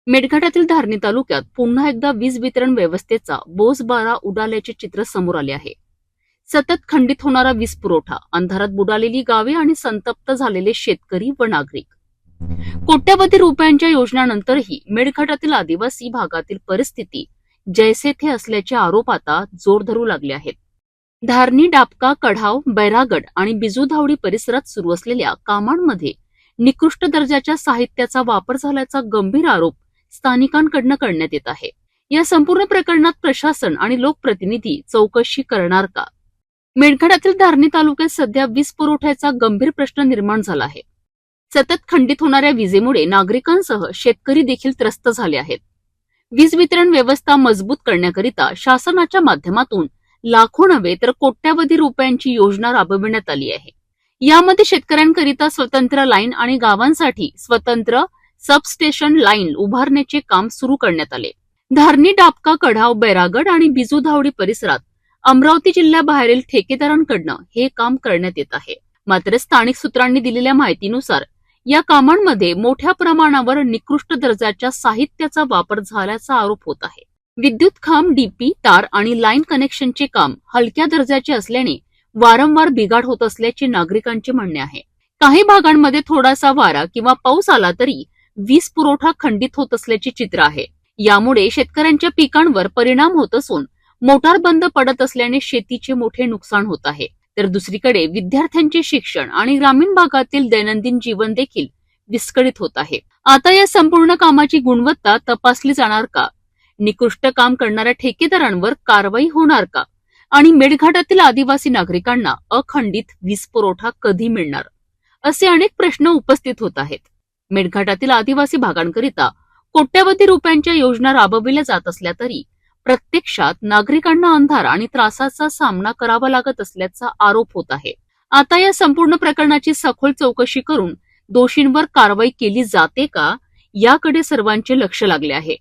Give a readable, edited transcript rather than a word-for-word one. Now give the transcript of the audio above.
मेळघाटातील धारणी तालुक्यात पुन्हा एकदा वीज वितरण व्यवस्थेचा बोजबारा उडाल्याचे चित्र समोर आले आहे. सतत खंडित होणारा वीज पुरवठा, अंधारात बुडालेली गावे आणि संतप्त झालेले शेतकरी व नागरिक. कोट्यवधी रुपयांच्या योजनांनंतरही मेळघाटातील आदिवासी भागातील परिस्थिती जैसे थे असल्याचे आरोप आता जोर धरू लागले आहेत. धारणी, डाबका, कढाव, बैरागड आणि बिजूधावडी परिसरात सुरू असलेल्या कामांमध्ये निकृष्ट दर्जाच्या साहित्याचा वापर झाल्याचा गंभीर आरोप स्थानिकांकडून करण्यात येत आहे. या संपूर्ण प्रकरणात प्रशासन आणि लोकप्रतिनिधी चौकशी करणार का? मेळघाटातील धारणी तालुक्यात सध्या वीज पुरवठ्याचा गंभीर प्रश्न निर्माण झाला आहे. सतत खंडित होणाऱ्या विजेमुळे नागरिकांसह शेतकरी देखील त्रस्त झाले आहेत. वीज वितरण व्यवस्था मजबूत करण्याकरिता शासनाच्या माध्यमातून लाखो नव्हे तर कोट्यवधी रुपयांची योजना राबविण्यात आली आहे. यामध्ये शेतकऱ्यांकरिता स्वतंत्र लाईन आणि गावांसाठी स्वतंत्र सबस्टेशन लाईन उभारण्याचे काम सुरू करण्यात आले. धारणी, डाबका, कढाव, बैरागड आणि बिजूधावडी परिसरात अमरावती जिल्ह्याबाहेरील ठेकेदारांकडून हे काम करण्यात येत आहे. मात्र स्थानिक सूत्रांनी दिलेल्या माहितीनुसार या कामांमध्ये मोठ्या प्रमाणावर निकृष्ट दर्जाच्या साहित्याचा वापर झाल्याचा आरोप होत आहे. विद्युत खांब, डीपी, तार आणि लाईन कनेक्शनचे काम हलक्या दर्जाचे असल्याने वारंवार बिघाड होत असल्याचे नागरिकांचे म्हणणे आहे. काही भागांमध्ये थोडासा वारा किंवा पाऊस आला तरी वीज पुरवठा खंडित होत असल्याचे चित्र आहे. यामुळे शेतकऱ्यांच्या पिकांवर परिणाम होत असून मोटार बंद पडत असल्याने शेतीचे मोठे नुकसान होत आहे. तर दुसरीकडे विद्यार्थ्यांचे शिक्षण आणि ग्रामीण भागातील दैनंदिन जीवन देखील विस्कळीत होत आहे. आता या संपूर्ण कामाची गुणवत्ता तपासली जाणार का? निकृष्ट काम करणाऱ्या ठेकेदारांवर कारवाई होणार का? आणि मेळघाटातील आदिवासी नागरिकांना अखंडित वीज पुरवठा कधी मिळणार? असे अनेक प्रश्न उपस्थित होत आहेत. मेळघाटातील आदिवासी भागांकरिता कोट्यवधी रुपयांच्या योजना राबविल्या जात असल्या तरी प्रत्यक्षात नागरिकांना अंधार आणि त्रासाचा सामना करावा लागत असल्याचा आरोप होत आहे. आता या संपूर्ण प्रकरणाची सखोल चौकशी करून दोषींवर कारवाई केली जाते का, याकडे सर्वांचे लक्ष लागले आहे.